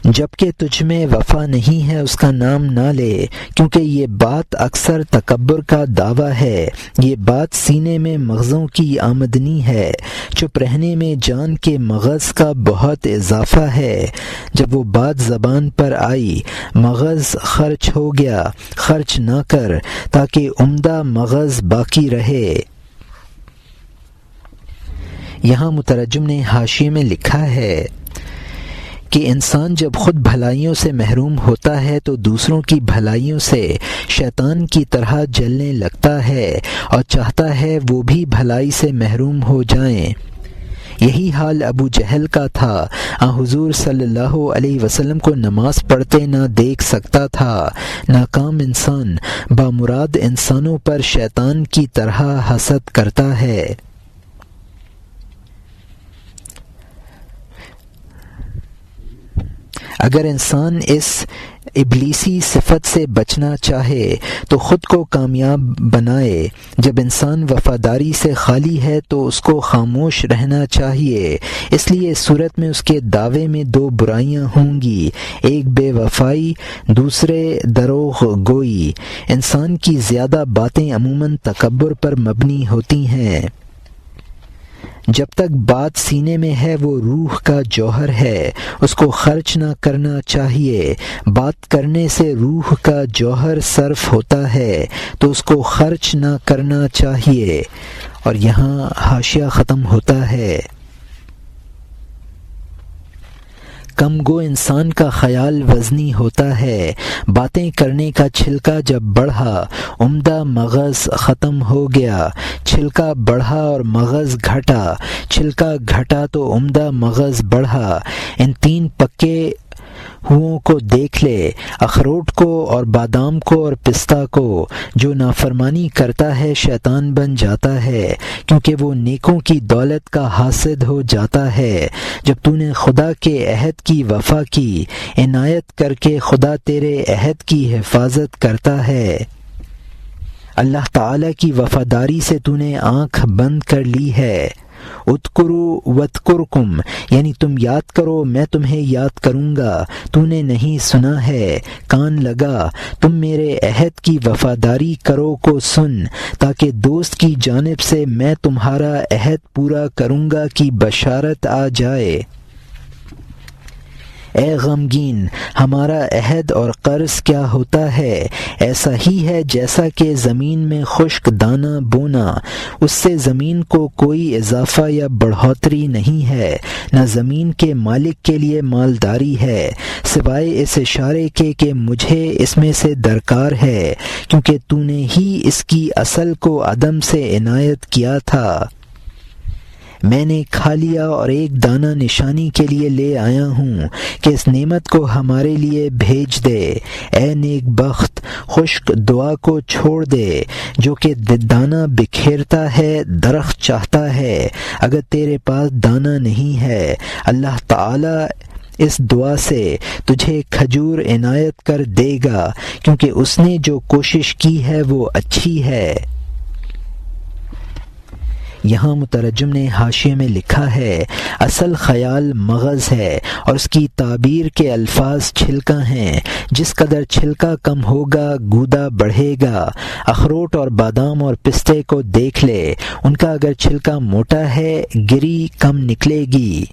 Speaker 1: جبکہ تجھ میں وفا نہیں ہے اس کا نام نہ لے، کیونکہ یہ بات اکثر تکبر کا دعویٰ ہے، یہ بات سینے میں مغزوں کی آمدنی ہے، چپ رہنے میں جان کے مغز کا بہت اضافہ ہے۔ جب وہ بات زبان پر آئی مغز خرچ ہو گیا، خرچ نہ کر تاکہ عمدہ مغز باقی رہے۔ یہاں مترجم نے حاشیے میں لکھا ہے کہ انسان جب خود بھلائیوں سے محروم ہوتا ہے تو دوسروں کی بھلائیوں سے شیطان کی طرح جلنے لگتا ہے اور چاہتا ہے وہ بھی بھلائی سے محروم ہو جائیں۔ یہی حال ابو جہل کا تھا، حضور صلی اللہ علیہ وسلم کو نماز پڑھتے نہ دیکھ سکتا تھا۔ ناکام انسان بامراد انسانوں پر شیطان کی طرح حسد کرتا ہے۔ اگر انسان اس ابلیسی صفت سے بچنا چاہے تو خود کو کامیاب بنائے۔ جب انسان وفاداری سے خالی ہے تو اس کو خاموش رہنا چاہیے، اس لیے اس صورت میں اس کے دعوے میں دو برائیاں ہوں گی، ایک بے وفائی، دوسرے دروغ گوئی۔ انسان کی زیادہ باتیں عموماً تکبر پر مبنی ہوتی ہیں۔ جب تک بات سینے میں ہے وہ روح کا جوہر ہے، اس کو خرچ نہ کرنا چاہیے۔ بات کرنے سے روح کا جوہر صرف ہوتا ہے تو اس کو خرچ نہ کرنا چاہیے۔ اور یہاں حاشیہ ختم ہوتا ہے۔ کم گو انسان کا خیال وزنی ہوتا ہے، باتیں کرنے کا چھلکا جب بڑھا عمدہ مغز ختم ہو گیا، چھلکا بڑھا اور مغز گھٹا، چھلکا گھٹا تو عمدہ مغز بڑھا۔ ان تین پکے ہوں کو دیکھ لے، اخروٹ کو اور بادام کو اور پستہ کو۔ جو نافرمانی کرتا ہے شیطان بن جاتا ہے، کیونکہ وہ نیکوں کی دولت کا حاسد ہو جاتا ہے۔ جب تو نے خدا کے عہد کی وفا کی، عنایت کر کے خدا تیرے عہد کی حفاظت کرتا ہے۔ اللہ تعالی کی وفاداری سے تو نے آنکھ بند کر لی ہے۔ اذکروا واذکرکم، یعنی تم یاد کرو میں تمہیں یاد کروں گا۔ تو نے نہیں سنا ہے، کان لگا، تم میرے عہد کی وفاداری کرو کو سن، تاکہ دوست کی جانب سے میں تمہارا عہد پورا کروں گا کی بشارت آ جائے۔ اے غمگین، ہمارا عہد اور قرض کیا ہوتا ہے؟ ایسا ہی ہے جیسا کہ زمین میں خشک دانہ بونا، اس سے زمین کو کوئی اضافہ یا بڑھوتری نہیں ہے، نہ زمین کے مالک کے لیے مالداری ہے، سوائے اس اشارے کے کہ مجھے اس میں سے درکار ہے، کیونکہ تو نے ہی اس کی اصل کو عدم سے عنایت کیا تھا۔ میں نے کھا لیا اور ایک دانہ نشانی کے لیے لے آیا ہوں کہ اس نعمت کو ہمارے لیے بھیج دے۔ اے نیک بخت، خشک دعا کو چھوڑ دے جو کہ دانہ بکھیرتا ہے، درخت چاہتا ہے اگر تیرے پاس دانہ نہیں ہے۔ اللہ تعالی اس دعا سے تجھے کھجور عنایت کر دے گا، کیونکہ اس نے جو کوشش کی ہے وہ اچھی ہے۔ یہاں مترجم نے حاشیے میں لکھا ہے، اصل خیال مغز ہے اور اس کی تعبیر کے الفاظ چھلکا ہیں۔ جس قدر چھلکا کم ہوگا گودا بڑھے گا۔ اخروٹ اور بادام اور پستے کو دیکھ لے، ان کا اگر چھلکا موٹا ہے گری کم نکلے گی۔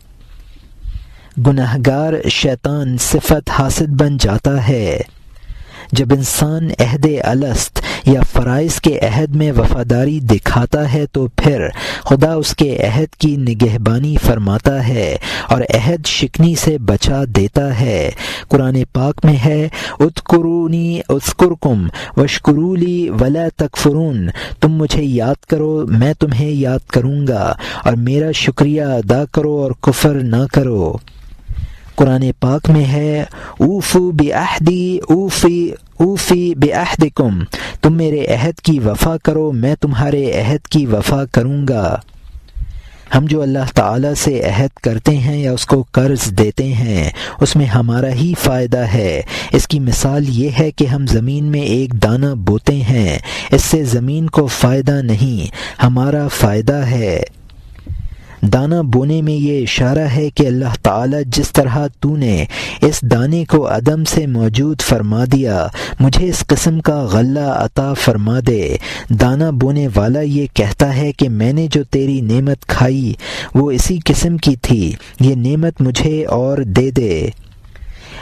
Speaker 1: گناہگار شیطان صفت حاسد بن جاتا ہے۔ جب انسان عہد الست یا فرائض کے عہد میں وفاداری دکھاتا ہے تو پھر خدا اس کے عہد کی نگہبانی فرماتا ہے اور عہد شکنی سے بچا دیتا ہے۔ قرآن پاک میں ہے، اذکرونی اذکرکم واشکروا لی ولا تکفرون، تم مجھے یاد کرو میں تمہیں یاد کروں گا، اور میرا شکریہ ادا کرو اور کفر نہ کرو۔ قرآن پاک میں ہے، اوفو بعہدی اوفی بعہدکم، تم میرے عہد کی وفا کرو میں تمہارے عہد کی وفا کروں گا۔ ہم جو اللہ تعالیٰ سے عہد کرتے ہیں یا اس کو قرض دیتے ہیں اس میں ہمارا ہی فائدہ ہے۔ اس کی مثال یہ ہے کہ ہم زمین میں ایک دانہ بوتے ہیں، اس سے زمین کو فائدہ نہیں، ہمارا فائدہ ہے۔ دانہ بونے میں یہ اشارہ ہے کہ اللہ تعالیٰ جس طرح تو نے اس دانے کو عدم سے موجود فرما دیا، مجھے اس قسم کا غلہ عطا فرما دے۔ دانہ بونے والا یہ کہتا ہے کہ میں نے جو تیری نعمت کھائی وہ اسی قسم کی تھی، یہ نعمت مجھے اور دے دے۔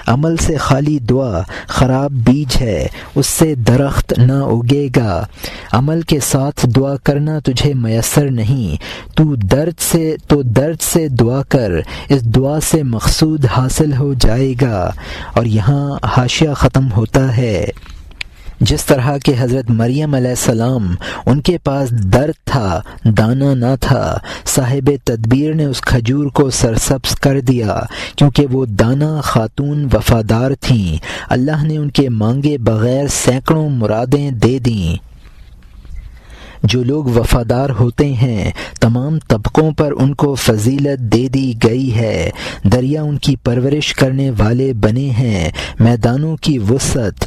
Speaker 1: عمل سے خالی دعا خراب بیج ہے، اس سے درخت نہ اگے گا۔ عمل کے ساتھ دعا کرنا تجھے میسر نہیں، تو درد سے دعا کر، اس دعا سے مقصود حاصل ہو جائے گا۔ اور یہاں حاشیہ ختم ہوتا ہے۔ جس طرح کہ حضرت مریم علیہ السلام ان کے پاس درد تھا، دانہ نہ تھا، صاحب تدبیر نے اس کھجور کو سرسبز کر دیا کیونکہ وہ دانہ خاتون وفادار تھیں۔ اللہ نے ان کے مانگے بغیر سینکڑوں مرادیں دے دیں۔ جو لوگ وفادار ہوتے ہیں تمام طبقوں پر ان کو فضیلت دے دی گئی ہے۔ دریا ان کی پرورش کرنے والے بنے ہیں، میدانوں کی وسعت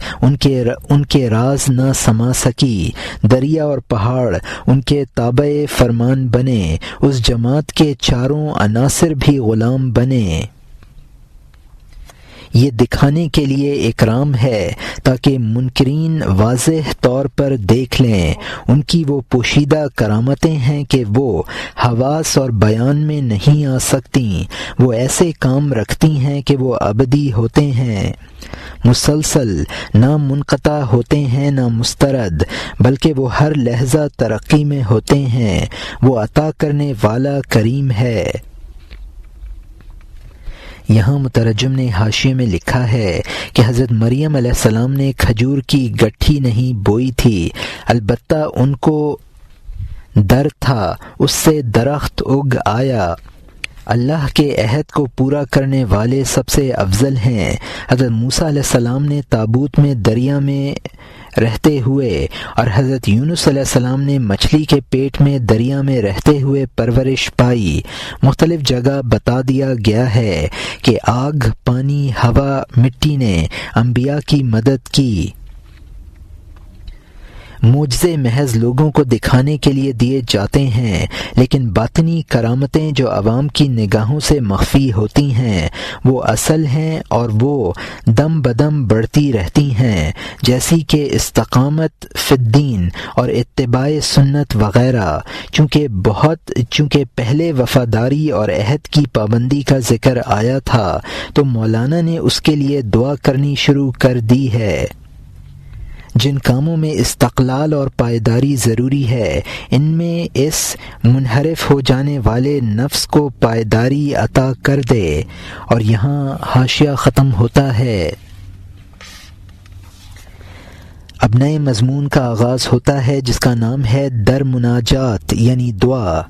Speaker 1: ان کے راز نہ سما سکی۔ دریا اور پہاڑ ان کے تابع فرمان بنے، اس جماعت کے چاروں عناصر بھی غلام بنے۔ یہ دکھانے کے لیے اکرام ہے تاکہ منکرین واضح طور پر دیکھ لیں۔ ان کی وہ پوشیدہ کرامتیں ہیں کہ وہ حواس اور بیان میں نہیں آ سکتیں۔ وہ ایسے کام رکھتی ہیں کہ وہ ابدی ہوتے ہیں، مسلسل، نہ منقطع ہوتے ہیں نہ مسترد، بلکہ وہ ہر لحظہ ترقی میں ہوتے ہیں۔ وہ عطا کرنے والا کریم ہے۔ یہاں مترجم نے حاشیے میں لکھا ہے کہ حضرت مریم علیہ السلام نے کھجور کی گٹھی نہیں بوئی تھی، البتہ ان کو درد تھا، اس سے درخت اگ آیا۔ اللہ کے عہد کو پورا کرنے والے سب سے افضل ہیں۔ حضرت موسیٰ علیہ السلام نے تابوت میں دریا میں رہتے ہوئے اور حضرت یونس علیہ السلام نے مچھلی کے پیٹ میں دریا میں رہتے ہوئے پرورش پائی۔ مختلف جگہ بتا دیا گیا ہے کہ آگ، پانی، ہوا، مٹی نے انبیاء کی مدد کی۔ معجزے محض لوگوں کو دکھانے کے لیے دیے جاتے ہیں، لیکن باطنی کرامتیں جو عوام کی نگاہوں سے مخفی ہوتی ہیں وہ اصل ہیں اور وہ دم بدم بڑھتی رہتی ہیں، جیسی کہ استقامت فی الدین اور اتباع سنت وغیرہ۔ چونکہ پہلے وفاداری اور عہد کی پابندی کا ذکر آیا تھا تو مولانا نے اس کے لیے دعا کرنی شروع کر دی ہے۔ جن کاموں میں استقلال اور پائیداری ضروری ہے ان میں اس منحرف ہو جانے والے نفس کو پائیداری عطا کر دے۔ اور یہاں حاشیہ ختم ہوتا ہے۔ اب نئے مضمون کا آغاز ہوتا ہے جس کا نام ہے در مناجات، یعنی دعا۔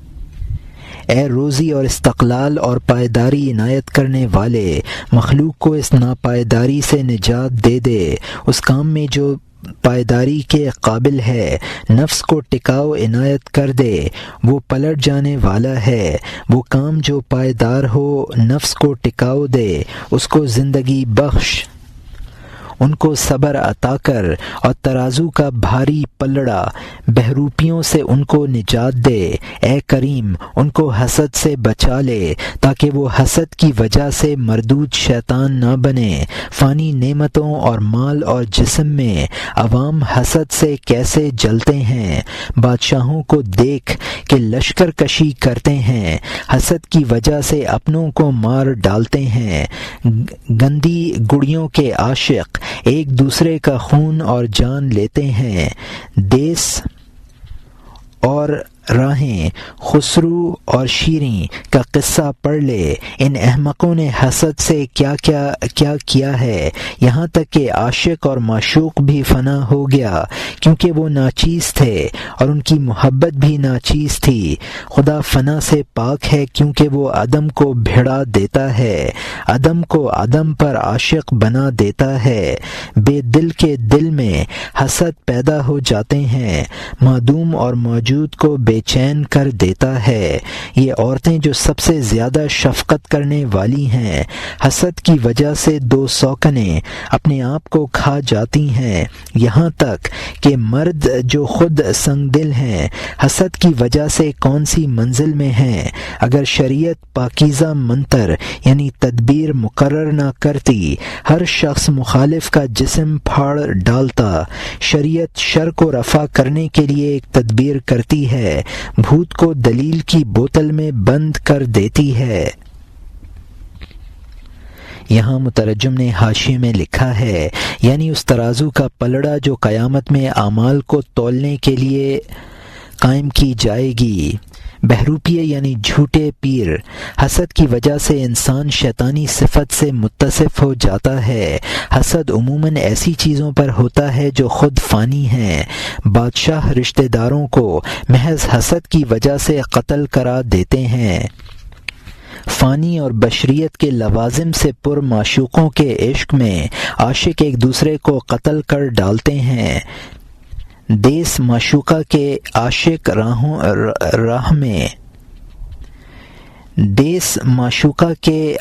Speaker 1: اے روزی اور استقلال اور پائیداری عنایت کرنے والے، مخلوق کو اس ناپائیداری سے نجات دے دے، اس کام میں جو پائیداری کے قابل ہے نفس کو ٹکاؤ عنایت کر دے، وہ پلٹ جانے والا ہے، وہ کام جو پائیدار ہو نفس کو ٹکاؤ دے، اس کو زندگی بخش، ان کو صبر عطا کر اور ترازو کا بھاری پلڑا بہروپیوں سے ان کو نجات دے، اے کریم ان کو حسد سے بچا لے تاکہ وہ حسد کی وجہ سے مردود شیطان نہ بنے۔ فانی نعمتوں اور مال اور جسم میں عوام حسد سے کیسے جلتے ہیں، بادشاہوں کو دیکھ کہ لشکر کشی کرتے ہیں، حسد کی وجہ سے اپنوں کو مار ڈالتے ہیں۔ گندی گڑیوں کے عاشق ایک دوسرے کا خون اور جان لیتے ہیں۔ دیس اور راہیں خسرو اور شیریں کا قصہ پڑھ لے، ان احمقوں نے حسد سے کیا کیا ہے، یہاں تک کہ عاشق اور معشوق بھی فنا ہو گیا کیونکہ وہ ناچیز تھے اور ان کی محبت بھی ناچیز تھی۔ خدا فنا سے پاک ہے کیونکہ وہ عدم کو بھڑا دیتا ہے، عدم کو عدم پر عاشق بنا دیتا ہے۔ بے دل کے دل میں حسد پیدا ہو جاتے ہیں، معدوم اور موجود کو بے چین کر دیتا ہے۔ یہ عورتیں جو سب سے زیادہ شفقت کرنے والی ہیں، حسد کی وجہ سے دو سوکنیں اپنے آپ کو کھا جاتی ہیں، یہاں تک کہ مرد جو خود سنگ دل ہیں حسد کی وجہ سے کون سی منزل میں ہیں۔ اگر شریعت پاکیزہ منتر یعنی تدبیر مقرر نہ کرتی، ہر شخص مخالف کا جسم پھاڑ ڈالتا۔ شریعت شر کو رفع کرنے کے لیے ایک تدبیر کرتی ہے، بھوت کو دلیل کی بوتل میں بند کر دیتی ہے۔ یہاں مترجم نے حاشیے میں لکھا ہے، یعنی اس ترازو کا پلڑا جو قیامت میں اعمال کو تولنے کے لیے قائم کی جائے گی۔ بہروپیے یعنی جھوٹے پیر، حسد کی وجہ سے انسان شیطانی صفت سے متصف ہو جاتا ہے۔ حسد عموماً ایسی چیزوں پر ہوتا ہے جو خود فانی ہیں۔ بادشاہ رشتہ داروں کو محض حسد کی وجہ سے قتل کرا دیتے ہیں۔ فانی اور بشریت کے لوازم سے پر معشوقوں کے عشق میں عاشق ایک دوسرے کو قتل کر ڈالتے ہیں۔ دیس معشوقہ کے عاشق راہ میں دیس معشوقہ کے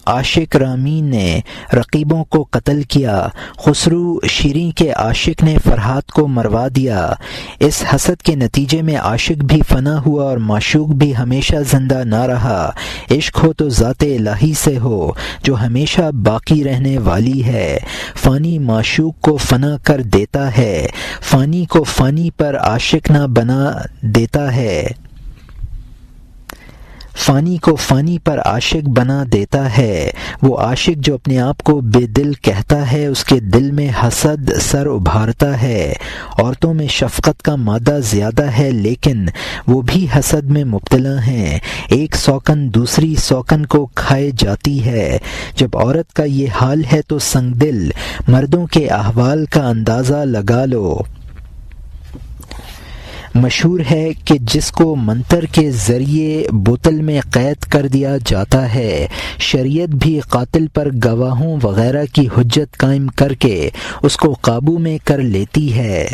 Speaker 1: عاشق رامین نے رقیبوں کو قتل کیا، خسرو شیریں کے عاشق نے فرحات کو مروا دیا۔ اس حسد کے نتیجے میں عاشق بھی فنا ہوا اور معشوق بھی ہمیشہ زندہ نہ رہا۔ عشق ہو تو ذات الہی سے ہو جو ہمیشہ باقی رہنے والی ہے۔ فانی معشوق کو فنا کر دیتا ہے، فانی کو فانی پر عاشق نہ بنا دیتا ہے، فانی کو فانی پر عاشق بنا دیتا ہے۔ وہ عاشق جو اپنے آپ کو بے دل کہتا ہے، اس کے دل میں حسد سر ابھارتا ہے۔ عورتوں میں شفقت کا مادہ زیادہ ہے لیکن وہ بھی حسد میں مبتلا ہیں۔ ایک سوکن دوسری سوکن کو کھائے جاتی ہے۔ جب عورت کا یہ حال ہے تو سنگ دل مردوں کے احوال کا اندازہ لگا لو۔ مشہور ہے کہ جس کو منتر کے ذریعے بوتل میں قید کر دیا جاتا ہے، شریعت بھی قاتل پر گواہوں وغیرہ کی حجت قائم کر کے اس کو قابو میں کر لیتی ہے۔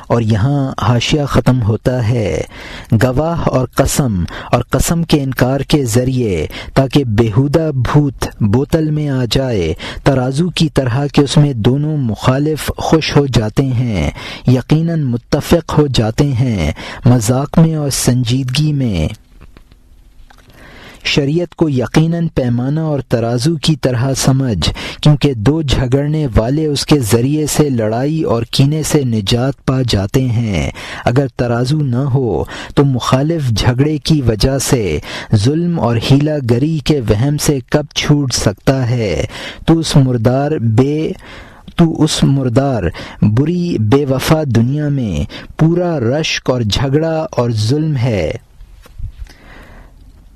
Speaker 1: اور یہاں حاشیہ ختم ہوتا ہے۔ گواہ اور قسم کے انکار کے ذریعے تاکہ بیہودہ بھوت بوتل میں آ جائے، ترازو کی طرح کہ اس میں دونوں مخالف خوش ہو جاتے ہیں، یقیناً متفق ہو جاتے ہیں، مذاق میں اور سنجیدگی میں۔ شریعت کو یقیناً پیمانہ اور ترازو کی طرح سمجھ، کیونکہ دو جھگڑنے والے اس کے ذریعے سے لڑائی اور کینے سے نجات پا جاتے ہیں۔ اگر ترازو نہ ہو تو مخالف جھگڑے کی وجہ سے ظلم اور ہیلا گری کے وہم سے کب چھوٹ سکتا ہے؟ تو اس مردار بری بے وفا دنیا میں پورا رشک اور جھگڑا اور ظلم ہے،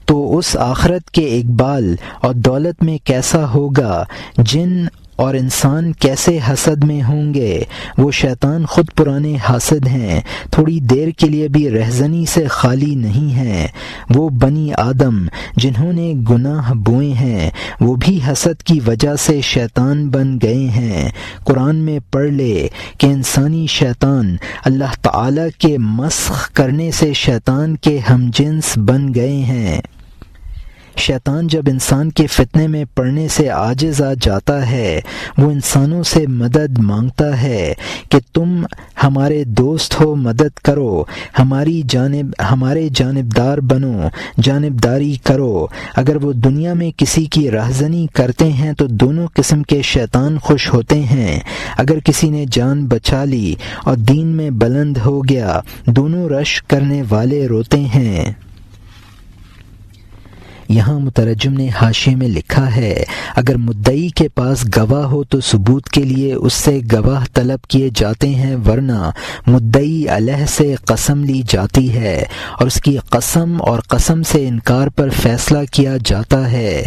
Speaker 1: تو اس آخرت کے اقبال اور دولت میں کیسا ہوگا جن اور انسان کیسے حسد میں ہوں گے؟ وہ شیطان خود پرانے حاسد ہیں، تھوڑی دیر کے لیے بھی رہزنی سے خالی نہیں ہیں۔ وہ بنی آدم جنہوں نے گناہ بوئے ہیں وہ بھی حسد کی وجہ سے شیطان بن گئے ہیں۔ قرآن میں پڑھ لے کہ انسانی شیطان اللہ تعالی کے مسخ کرنے سے شیطان کے ہم جنس بن گئے ہیں۔ شیطان جب انسان کے فتنے میں پڑنے سے عاجز آ جاتا ہے وہ انسانوں سے مدد مانگتا ہے کہ تم ہمارے دوست ہو، مدد کرو، ہمارے جانبدار بنو، جانبداری کرو۔ اگر وہ دنیا میں کسی کی رہزنی کرتے ہیں تو دونوں قسم کے شیطان خوش ہوتے ہیں۔ اگر کسی نے جان بچا لی اور دین میں بلند ہو گیا، دونوں رشک کرنے والے روتے ہیں۔ یہاں مترجم نے حاشیے میں لکھا ہے اگر مدعی کے پاس گواہ ہو تو ثبوت کے لیے اس سے گواہ طلب کیے جاتے ہیں، ورنہ مدعی علیہ سے قسم لی جاتی ہے اور اس کی قسم اور قسم سے انکار پر فیصلہ کیا جاتا ہے۔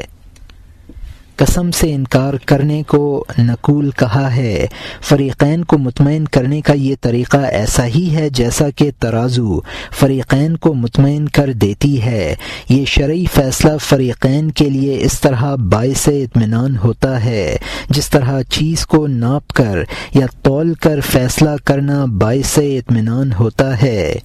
Speaker 1: قسم سے انکار کرنے کو نقول کہا ہے۔ فریقین کو مطمئن کرنے کا یہ طریقہ ایسا ہی ہے جیسا کہ ترازو فریقین کو مطمئن کر دیتی ہے۔ یہ شرعی فیصلہ فریقین کے لیے اس طرح باعث اطمینان ہوتا ہے جس طرح چیز کو ناپ کر یا تول کر فیصلہ کرنا باعث اطمینان ہوتا ہے۔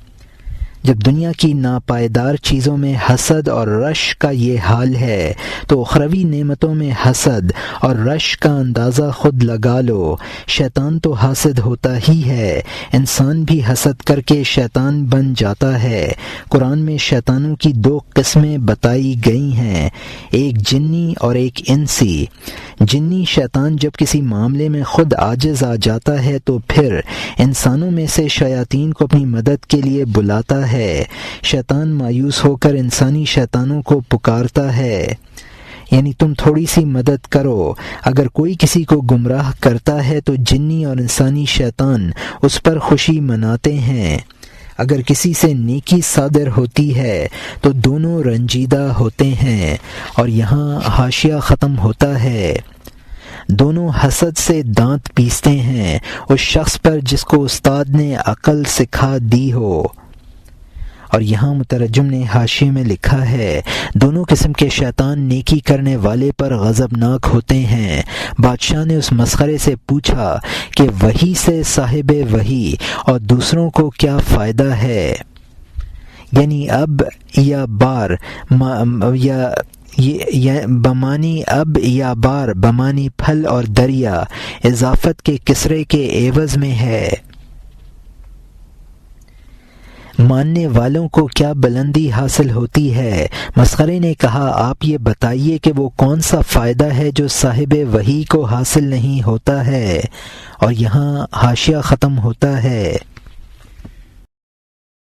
Speaker 1: جب دنیا کی ناپائیدار چیزوں میں حسد اور رش کا یہ حال ہے تو اخروی نعمتوں میں حسد اور رش کا اندازہ خود لگا لو۔ شیطان تو حاسد ہوتا ہی ہے، انسان بھی حسد کر کے شیطان بن جاتا ہے۔ قرآن میں شیطانوں کی دو قسمیں بتائی گئی ہیں، ایک جنی اور ایک انسی۔ جنی شیطان جب کسی معاملے میں خود عاجز آ جاتا ہے تو پھر انسانوں میں سے شیاطین کو اپنی مدد کے لیے بلاتا ہے۔ شیطان مایوس ہو کر انسانی شیطانوں کو پکارتا ہے، یعنی تم تھوڑی سی مدد کرو۔ اگر کوئی کسی کو گمراہ کرتا ہے تو جنی اور انسانی شیطان اس پر خوشی مناتے ہیں۔ اگر کسی سے نیکی صادر ہوتی ہے تو دونوں رنجیدہ ہوتے ہیں۔ اور یہاں حاشیہ ختم ہوتا ہے۔ دونوں حسد سے دانت پیستے ہیں اس شخص پر جس کو استاد نے عقل سکھا دی ہو۔ اور یہاں مترجم نے حاشیے میں لکھا ہے دونوں قسم کے شیطان نیکی کرنے والے پر غضبناک ہوتے ہیں۔ بادشاہ نے اس مسخرے سے پوچھا کہ وحی سے صاحب وحی اور دوسروں کو کیا فائدہ ہے؟ یعنی اب یا بار بمانی اب یا بار بمانی پھل اور دریا اضافت کے کسرے کے عوض میں ہے۔ ماننے والوں کو کیا بلندی حاصل ہوتی ہے؟ مسخرے نے کہا آپ یہ بتائیے کہ وہ کون سا فائدہ ہے جو صاحب وحی کو حاصل نہیں ہوتا ہے۔ اور یہاں حاشیہ ختم ہوتا ہے۔